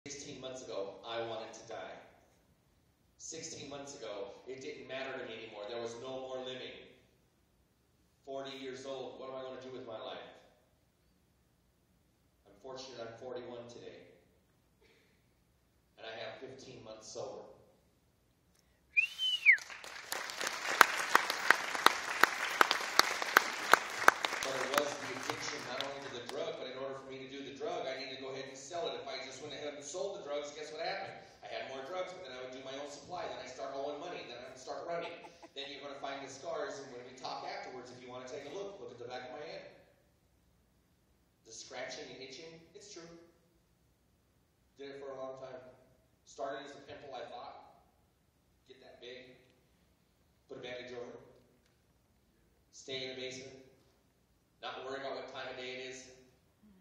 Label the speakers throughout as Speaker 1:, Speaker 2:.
Speaker 1: 16 months ago, I wanted to die. 16 months ago, it didn't matter to me anymore. There was no more living. 40 years old, what am I going to do with my life? I'm fortunate I'm 41 today. And I have 15 months sober. But it was the addiction not only to the drug, but in order for me to do the drug, I needed to go ahead and sell it. If I just went ahead and sold the drugs, guess what happened? I had more drugs, but then I would do my own supply. Then I start owing money. Then I would start running. Then you're going to find the scars, and when we talk afterwards, if you want to take a look at the back of my hand. The scratching and itching, it's true. Did it for a long time. Started as a pimple, I thought. Get that big. Put a bandage over it. Stay in the basement. Not worry about what time of day it is.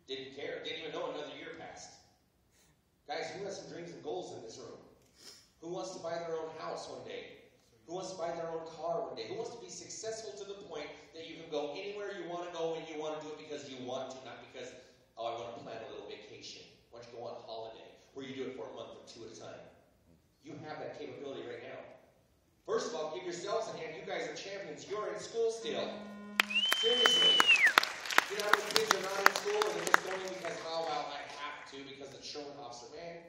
Speaker 1: Didn't care. Didn't even know another year passed. Guys, who has some dreams and goals in this room? Who wants to buy their own house one day? Who wants to buy their own car one day? Who wants to be successful to the point that you can go anywhere you want to go when you want to do it because you want to, not because, oh, I want to plan a little vacation. Why don't you go on holiday where you do it for a month or two at a time? You have that capability right now. First of all, give yourselves a hand. You guys are champions. You're in school still. Seriously. You know how many kids are not in school and they're just going because, oh, well, I have to because the truant officer. Man,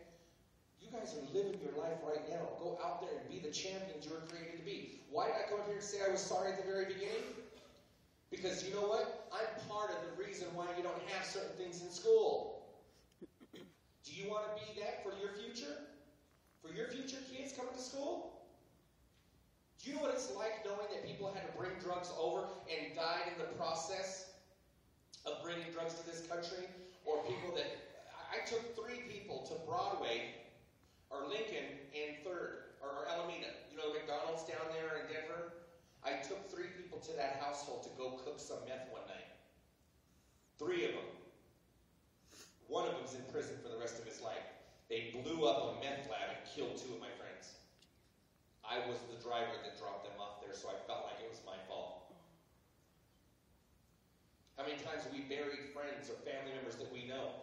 Speaker 1: you guys are living your life right now. Go out there and be the champions you were created to be. Why did I come up here and say I was sorry at the very beginning? Because you know what? I'm part of the reason why you don't have certain things in school. Do you want to be that for your future? For your future kids coming to school? Do you know what it's like knowing that people had to bring drugs over and died in the process of bringing drugs to this country? Or people that... I took 3 people to Broadway, or Lincoln, and 3rd, or Alameda. You know the McDonald's down there in Denver? I took 3 people to that household to go cook some meth one night. 3 of them. One of them's in prison for the rest of his life. They blew up a meth lab and killed 2 of my friends. I was the driver that dropped them off there, so I felt like it was my fault. How many times have we buried friends or family members that we know?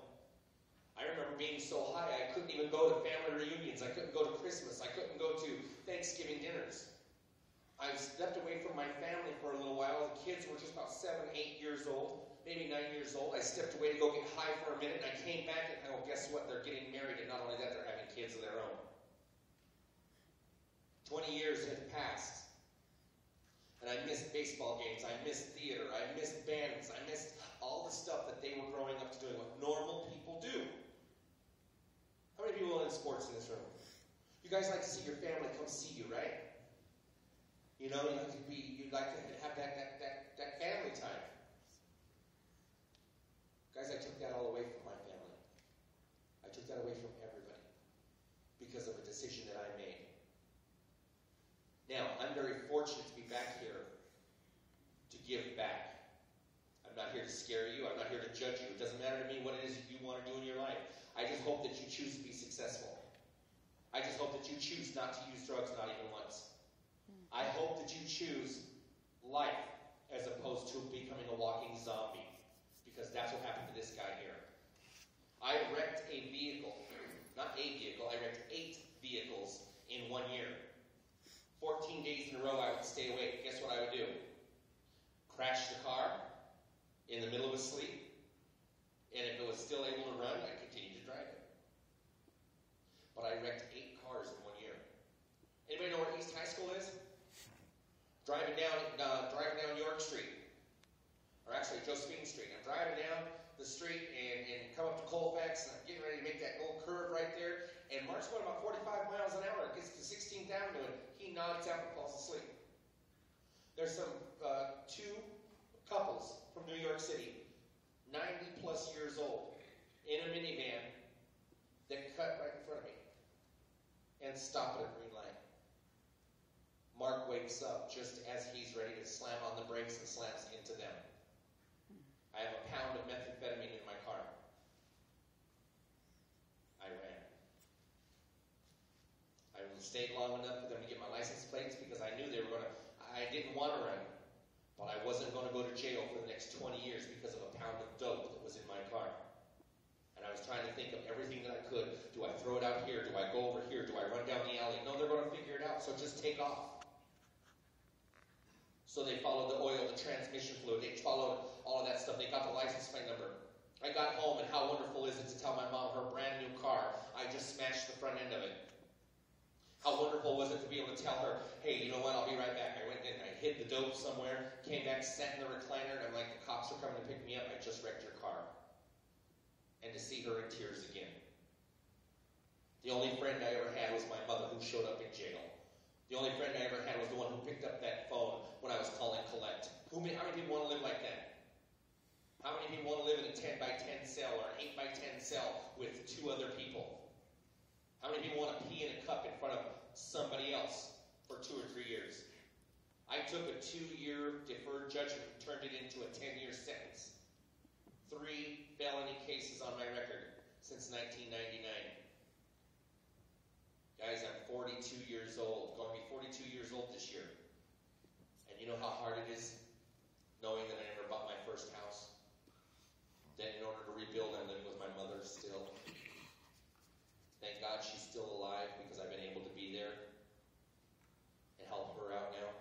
Speaker 1: I remember being so high I couldn't even go to family reunions. I couldn't go to Christmas. I couldn't go to Thanksgiving dinners. I stepped away from my family for a little while. The kids were just about 7, 8 years old, maybe 9 years old. I stepped away to go get high for a minute, and I came back and, oh, guess what? They're getting married, and not only that, they're having kids of their own. 20 years have passed. And I missed baseball games. I missed theater. I missed bands. I missed all the stuff that they were growing up to doing, what normal people do. How many people are in sports in this room? You guys like to see your family come see you, right? You know, you'd like to have that family time. Guys, I took that all away from my family. I took that away from everybody because of a decision that I made. Now, I'm very fortunate to be back here to give back. I'm not here to scare you. I'm not here to judge you. It doesn't matter to me what it is that you want to do in your life. I just hope that you choose to be successful. I just hope that you choose not to use drugs, not even once. I hope that you choose life as opposed to becoming a walking zombie, because that's what happened to this guy here. I wrecked a vehicle. Not a vehicle. I wrecked 8 vehicles in 1 year. 14 days in a row I would stay awake. Guess what I would do? Crash the car in the middle of a sleep. And if it was still able to run, I'd continue to drive it. But I wrecked 8 cars in 1 year. Anybody know where East High School is? Driving down York Street. Or actually Josephine Street. I'm driving down the street and come up to Colfax, and I'm getting ready to make that little curve right there. And Mark's going about 45 miles an hour. It gets to 16th Avenue, and he nods out and falls asleep. There's some 2 couples from New York City, 90-plus years old, in a minivan that cut right in front of me and stop at a green light. Mark wakes up just as he's ready to slam on the brakes and slams into them. I have a pound of methamphetamine in my car. I ran. I stayed long enough for them to get my license plates because I knew they were going to... I didn't want to run, but I wasn't going to go to jail for the next 20 years because of a pound of dope that was in my car. And I was trying to think of everything that I could. Do I go over here? Do I run down the alley? No, they're going to figure it out, so just take off. So they followed the oil, the transmission fluid. They followed all of that stuff. They got the license plate number. I got home, and how wonderful is it to tell my mom her brand new car, I just smashed the front end of it. How wonderful was it to be able to tell her, hey, you know what, I'll be right back. I went in, I hid the dope somewhere, came back, sat in the recliner, and I'm like, the cops are coming to pick me up. I just wrecked your car. And to see her in tears again. The only friend I ever had was my mother, who showed up in jail. The only friend I ever had was the one who picked up that phone when I was calling collect. How many people want to live like that? How many people want to live in a 10 by 10 cell or an 8 by 10 cell with 2 other people? How many people want to pee in a cup in front of somebody else for 2 or 3 years? I took a 2-year deferred judgment and turned it into a 10-year sentence. 3 felony cases on my record since 1999. Guys, I'm 42 years old. Going to be 42 years old this year. And you know how hard it is knowing that I never bought my first house? That in order to rebuild, I'm living with my mother still. Thank God she's still alive because I've been able to be there and help her out now.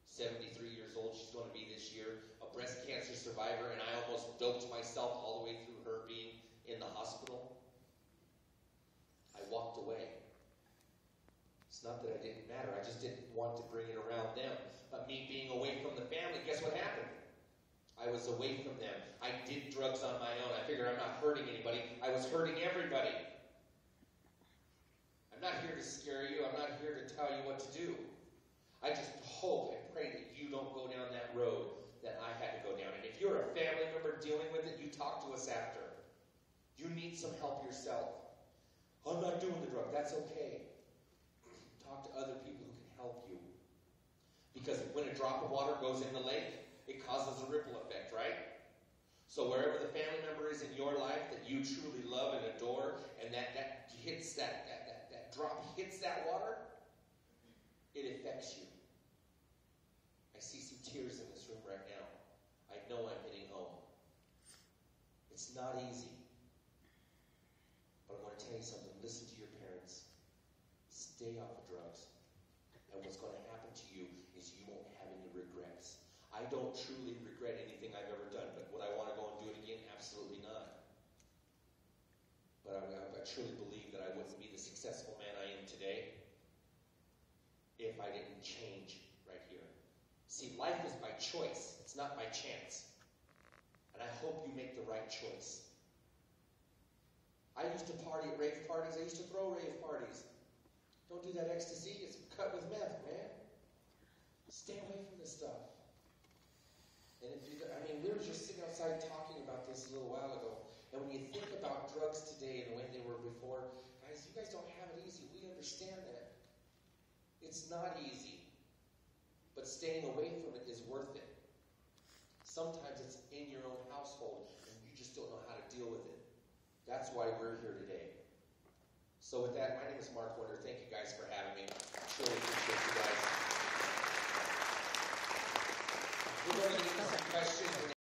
Speaker 1: 73 years old she's going to be this year. A breast cancer survivor, and I almost doped myself all the way through her being in the hospital. I walked away. It's not that I didn't matter. I just didn't want to bring it around them. Me being away from the family, guess what happened? I was away from them. I did drugs on my own. I figured I'm not hurting anybody. I was hurting everybody. I'm not here to scare you. I'm not here to tell you what to do. I just hope and pray that you don't go down that road that I had to go down. And if you're a family member dealing with it, you talk to us after. You need some help yourself. I'm not doing the drug. That's okay. Talk to other people who can help you. Because when a drop of water goes in the lake, it causes a ripple effect, right? So wherever the family member is in your life that you truly love and adore, and that hits that drop hits that water, it affects you. I see some tears in this room right now. I know I'm hitting home. It's not easy. But I want to tell you something. Listen to your parents. Stay off of drugs. And what's going to happen to you is you won't have any regrets. I don't truly regret anything I've ever done, but would I want to go and do it again? Absolutely not. But I truly believe that I wouldn't be the successful man I am today if I didn't change right here. See, life is by choice. It's not by chance. And I hope you make the right choice. I used to party at rave parties. I used to throw rave parties. Don't do that ecstasy. It's cut with meth, man. Stay away from this stuff. And we were just sitting outside talking about this a little while ago. And when you think about drugs today and the way they were before, guys, you guys don't have it easy. We understand that. It's not easy. But staying away from it is worth it. Sometimes it's in your own household and you just don't know how to deal with it. That's why we're here today. So with that, my name is Mark Wonder. Thank you guys for having me. Truly appreciate you guys. We're going to get some questions.